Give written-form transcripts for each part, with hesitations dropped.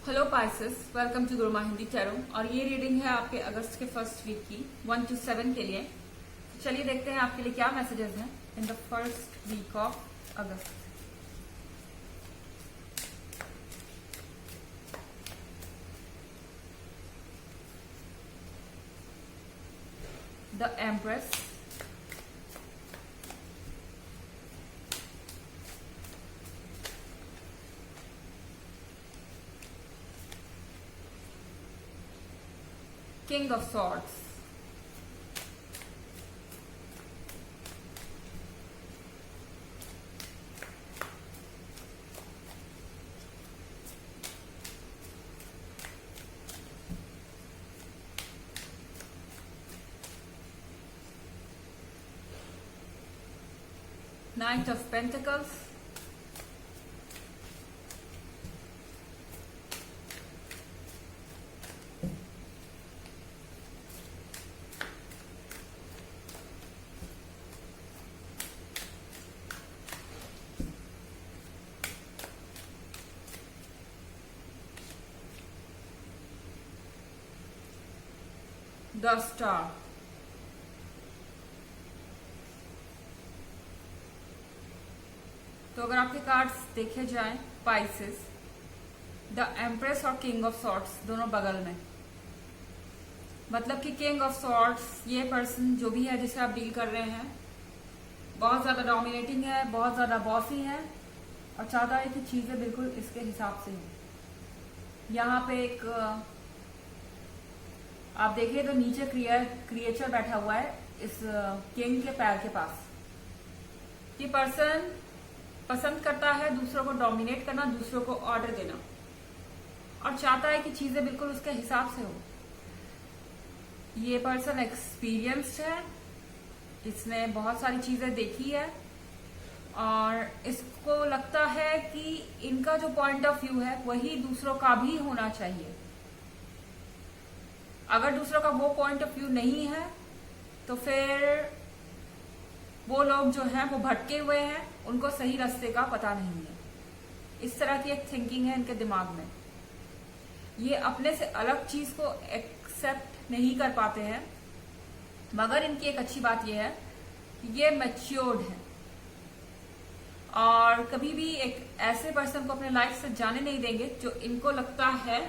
Hello Pisces, welcome to Guruma Hindi tarot. और ये reading है आपके अगस्त के फर्स्ट वीक की 1 to 7 के लिए। चलिए देखते हैं आपके लिए क्या मैसेजेस हैं in the first week of August. The empress, King of Swords, Knight of Pentacles, the Star, तो अगर आपके कार्ड्स देखे जाएं पाइसेस, द एम्प्रेस और किंग ऑफ सॉर्ड्स दोनों बगल में, मतलब कि किंग ऑफ सॉर्ड्स ये पर्सन जो भी है जिसे आप डील कर रहे हैं बहुत ज्यादा डोमिनेटिंग है, बहुत ज्यादा बॉसी है और चाहता है कि चीजें बिल्कुल इसके हिसाब से हो। यहाँ पे एक आप देखिए तो नीचे क्रिएचर बैठा हुआ है इस किंग के पैर के पास। ये पर्सन पसंद करता है दूसरों को डोमिनेट करना, दूसरों को ऑर्डर देना और चाहता है कि चीजें बिल्कुल उसके हिसाब से हो। ये पर्सन एक्सपीरियंस्ड है, इसने बहुत सारी चीजें देखी है और इसको लगता है कि इनका जो पॉइंट ऑफ व्यू है वही दूसरों का भी होना चाहिए। अगर दूसरों का वो पॉइंट ऑफ व्यू नहीं है तो फिर वो लोग जो हैं वो भटके हुए हैं, उनको सही रास्ते का पता नहीं है। इस तरह की एक थिंकिंग है इनके दिमाग में। ये अपने से अलग चीज को एक्सेप्ट नहीं कर पाते हैं, मगर इनकी एक अच्छी बात यह है कि ये मैच्योर्ड है और कभी भी एक ऐसे पर्सन को अपने लाइफ से जाने नहीं देंगे जो इनको लगता है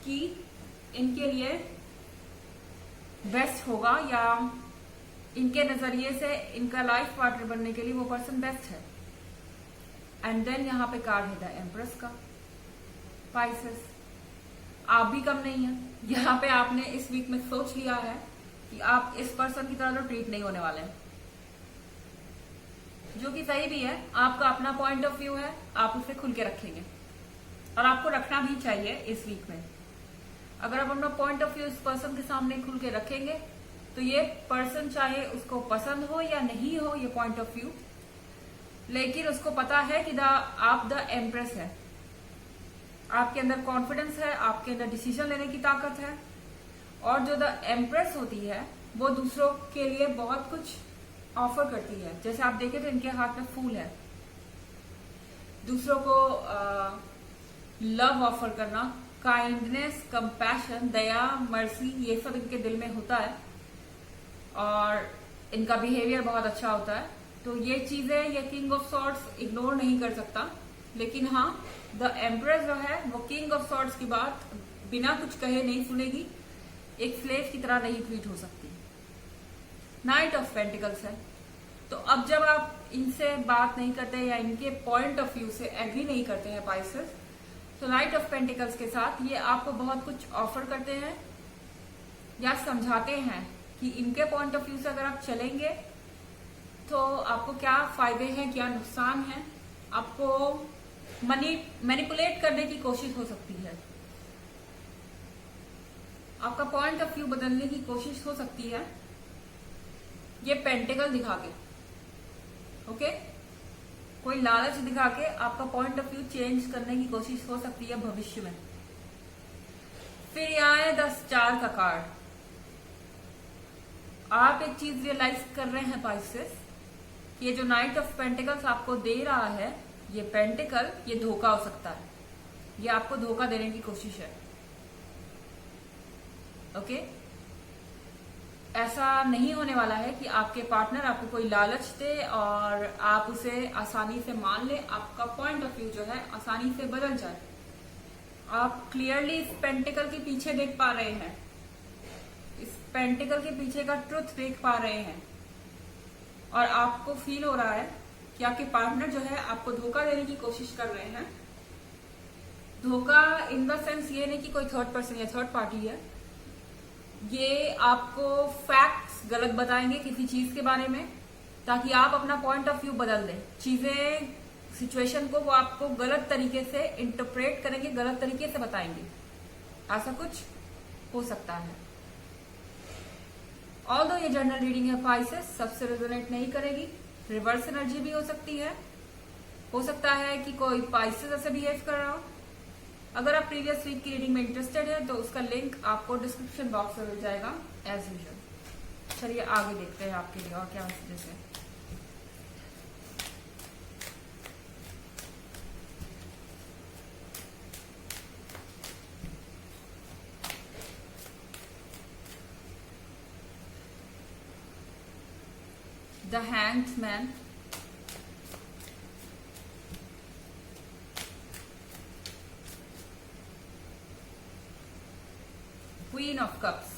कि इनके लिए बेस्ट होगा या इनके नजरिए से इनका लाइफ पार्टनर बनने के लिए वो पर्सन बेस्ट है। एंड देन यहाँ पे कार्ड है द एम्प्रेस का। पाइसेस, आप भी कम नहीं है। यहाँ पे आपने इस वीक में सोच लिया है कि आप इस पर्सन की तरह तो ट्रीट नहीं होने वाले हैं, जो कि सही भी है। आपका अपना पॉइंट ऑफ व्यू है, आप उसे खुल के रखेंगे और आपको रखना भी चाहिए। इस वीक में अगर आप अपना पॉइंट ऑफ व्यू इस पर्सन के सामने खुल के रखेंगे तो ये पर्सन चाहे उसको पसंद हो या नहीं हो ये पॉइंट ऑफ व्यू, लेकिन उसको पता है कि आप द एम्प्रेस है। आपके अंदर कॉन्फिडेंस है, आपके अंदर डिसीजन लेने की ताकत है और जो द एम्प्रेस होती है वो दूसरों के लिए बहुत कुछ ऑफर करती है। जैसे आप देखें तो इनके हाथ में फूल है, दूसरों को लव ऑफर करना, काइंडनेस, कंपैशन, दया, मर्सी, ये सब इनके दिल में होता है और इनका बिहेवियर बहुत अच्छा होता है। तो ये चीजें ये किंग ऑफ सॉर्ड्स इग्नोर नहीं कर सकता, लेकिन हाँ द एम्प्रेस जो है वो किंग ऑफ सॉर्ड्स की बात बिना कुछ कहे नहीं सुनेगी, एक स्लेव की तरह नहीं ट्रीट हो सकती। नाइट ऑफ पेंटिकल्स है, तो अब जब आप इनसे बात नहीं करते या इनके पॉइंट ऑफ व्यू से एग्री नहीं करते हैं पाइसेस, तो नाइट ऑफ पेंटिकल्स के साथ ये आपको बहुत कुछ ऑफर करते हैं या समझाते हैं कि इनके पॉइंट ऑफ व्यू से अगर आप चलेंगे तो आपको क्या फायदे हैं, क्या नुकसान है। आपको मैनिपुलेट करने की कोशिश हो सकती है, आपका पॉइंट ऑफ व्यू बदलने की कोशिश हो सकती है ये पेंटिकल दिखा के। ओके, कोई लालच दिखा के आपका पॉइंट ऑफ व्यू चेंज करने की कोशिश हो सकती है भविष्य में। फिर यहाँ है 10 स्टार का कार्ड। आप एक चीज रियलाइज कर रहे हैं पाइसेस, ये जो नाइट ऑफ पेंटिकल्स आपको दे रहा है, ये पेंटिकल ये धोखा हो सकता है। ये आपको धोखा देने की कोशिश है। ओके, ऐसा नहीं होने वाला है कि आपके पार्टनर आपको कोई लालच दे और आप उसे आसानी से मान ले, आपका पॉइंट ऑफ व्यू जो है आसानी से बदल जाए। आप क्लियरली इस पेंटिकल के पीछे देख पा रहे हैं, इस पेंटिकल के पीछे का ट्रुथ देख पा रहे हैं, और आपको फील हो रहा है कि आपके पार्टनर जो है आपको धोखा देने की कोशिश कर रहे हैं। धोखा इन द सेंस ये नहीं कि कोई थर्ड पर्सन या थर्ड पार्टी है, ये आपको फैक्ट्स गलत बताएंगे किसी चीज के बारे में, ताकि आप अपना पॉइंट ऑफ व्यू बदल दें। चीजें, सिचुएशन को वो आपको गलत तरीके से इंटरप्रेट करेंगे, गलत तरीके से बताएंगे। ऐसा कुछ हो सकता है। ऑल्दो ये जनरल रीडिंग है पाइसेस, सबसे रेजोनेट नहीं करेगी। रिवर्स एनर्जी भी हो सकती है। हो सकता है कि कोई पाइसेस ऐसे बिहेव कर रहा हो। अगर आप प्रीवियस वीक की रीडिंग में इंटरेस्टेड है तो उसका लिंक आपको डिस्क्रिप्शन बॉक्स में मिल जाएगा एज यूजुअल। चलिए आगे देखते हैं आपके लिए और क्या मैसेजेस है। The hanged man, Queen of Cups,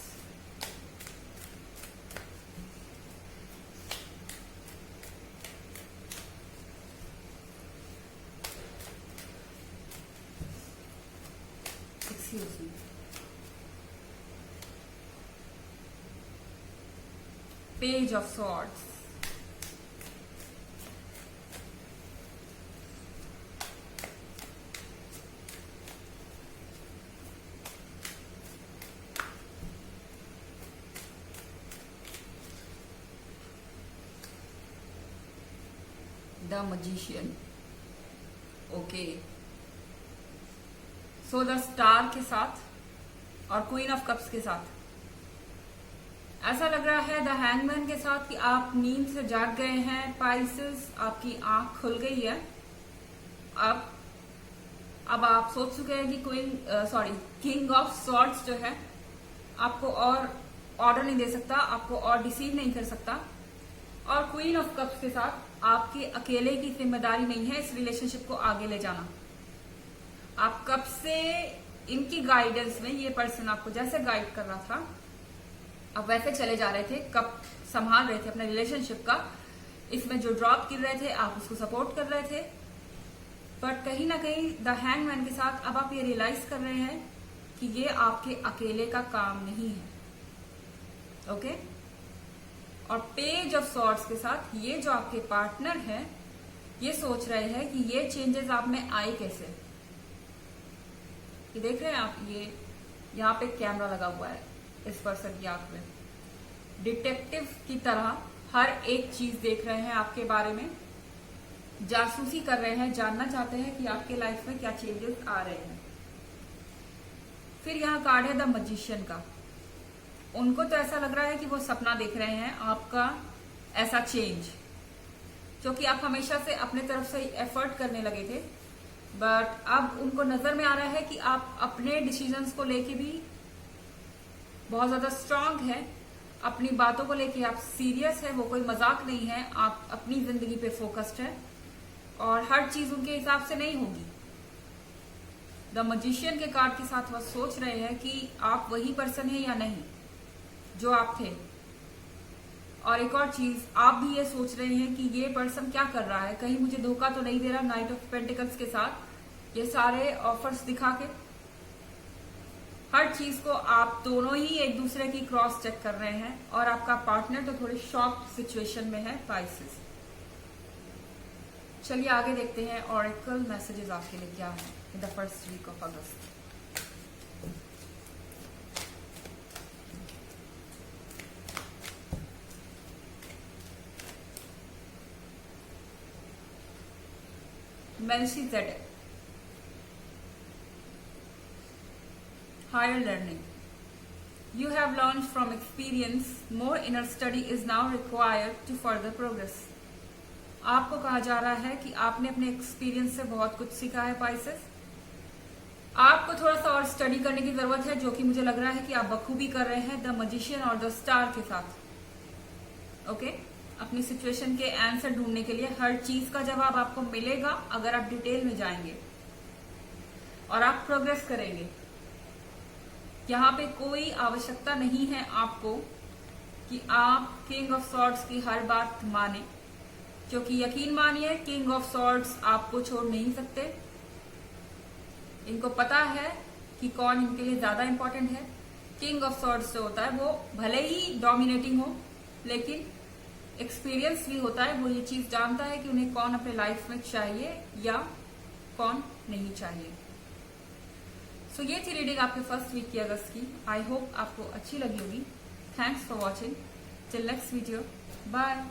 excuse me, Page of Swords, The Magician। Okay, so the star के साथ और क्वीन ऑफ कप्स के साथ ऐसा लग रहा है द हैंगमैन के साथ कि आप नींद से जाग गए हैं पाइसेस, आपकी आंख खुल गई है। अब आप सोच चुके हैं कि किंग ऑफ सॉर्ड्स जो है आपको और ऑर्डर नहीं दे सकता, आपको और डिसीव नहीं कर सकता। और क्वीन ऑफ कप्स के साथ आपकी अकेले की जिम्मेदारी नहीं है इस रिलेशनशिप को आगे ले जाना। आप कब से इनकी गाइडेंस में, ये पर्सन आपको जैसे गाइड कर रहा था आप वैसे चले जा रहे थे, कब संभाल रहे थे अपने रिलेशनशिप का। इसमें जो ड्रॉप गिर रहे थे आप उसको सपोर्ट कर रहे थे, बट कहीं ना कहीं द हैंगमैन के साथ अब आप ये रियलाइज कर रहे हैं कि ये आपके अकेले का काम नहीं है। ओके, और पेज ऑफ सॉर्ड्स के साथ ये जो आपके पार्टनर है ये सोच रहे हैं कि ये चेंजेस आप में आए कैसे। ये देख रहे हैं आप, ये यहाँ पे कैमरा लगा हुआ है इस पर्सन की आंख में। डिटेक्टिव की तरह हर एक चीज देख रहे हैं आपके बारे में, जासूसी कर रहे हैं, जानना चाहते हैं कि आपके लाइफ में क्या चेंजेस आ रहे हैं। फिर यहाँ कार्ड है द मैजिशियन का। उनको तो ऐसा लग रहा है कि वो सपना देख रहे हैं आपका ऐसा चेंज, जो कि आप हमेशा से अपने तरफ से एफर्ट करने लगे थे, बट अब उनको नजर में आ रहा है कि आप अपने डिसीजंस को लेके भी बहुत ज्यादा स्ट्रांग है, अपनी बातों को लेके आप सीरियस है, वो कोई मजाक नहीं है, आप अपनी जिंदगी पे फोकस्ड है और हर चीज उनके हिसाब से नहीं होगी। द मैजिशियन के कार्ड के साथ वह सोच रहे हैं कि आप वही पर्सन है या नहीं जो आप थे। और एक और चीज, आप भी ये सोच रहे हैं कि ये पर्सन क्या कर रहा है, कहीं मुझे धोखा तो नहीं दे रहा नाइट ऑफ पेंटिकल्स के साथ ये सारे ऑफर्स दिखा के। हर चीज को आप दोनों ही एक दूसरे की क्रॉस चेक कर रहे हैं और आपका पार्टनर तो थोड़ी शॉक सिचुएशन में है पाइसेस। चलिए आगे देखते हैं ऑरेकल मैसेजेस आपके लिए क्या है in the first week of August. Melchizedek, higher learning. You have learned from experience. More inner study is now required to further progress. आपको कहा जा रहा है कि आपने अपने एक्सपीरियंस से बहुत कुछ सीखा है पाइसेस, थोड़ा सा और स्टडी करने की जरूरत है, जो कि मुझे लग रहा है कि आप बखूबी कर रहे हैं द मैजिशियन और द स्टार के साथ। ओके, अपनी सिचुएशन के आंसर ढूंढने के लिए हर चीज का जवाब आपको मिलेगा अगर आप डिटेल में जाएंगे और आप प्रोग्रेस करेंगे। यहाँ पे कोई आवश्यकता नहीं है आपको कि आप किंग ऑफ सॉर्ड्स की हर बात माने, क्योंकि यकीन मानिए किंग ऑफ सॉर्ड्स आपको छोड़ नहीं सकते। इनको पता है कि कौन इनके लिए ज्यादा इंपॉर्टेंट है। किंग ऑफ सॉर्ड्स जो होता है वो भले ही डोमिनेटिंग हो, लेकिन एक्सपीरियंस भी होता है। वो ये चीज जानता है कि उन्हें कौन अपने लाइफ में चाहिए या कौन नहीं चाहिए। सो ये थी रीडिंग आपके फर्स्ट वीक की अगस्त की। आई होप आपको अच्छी लगी होगी। Thanks for watching. Till next video, bye.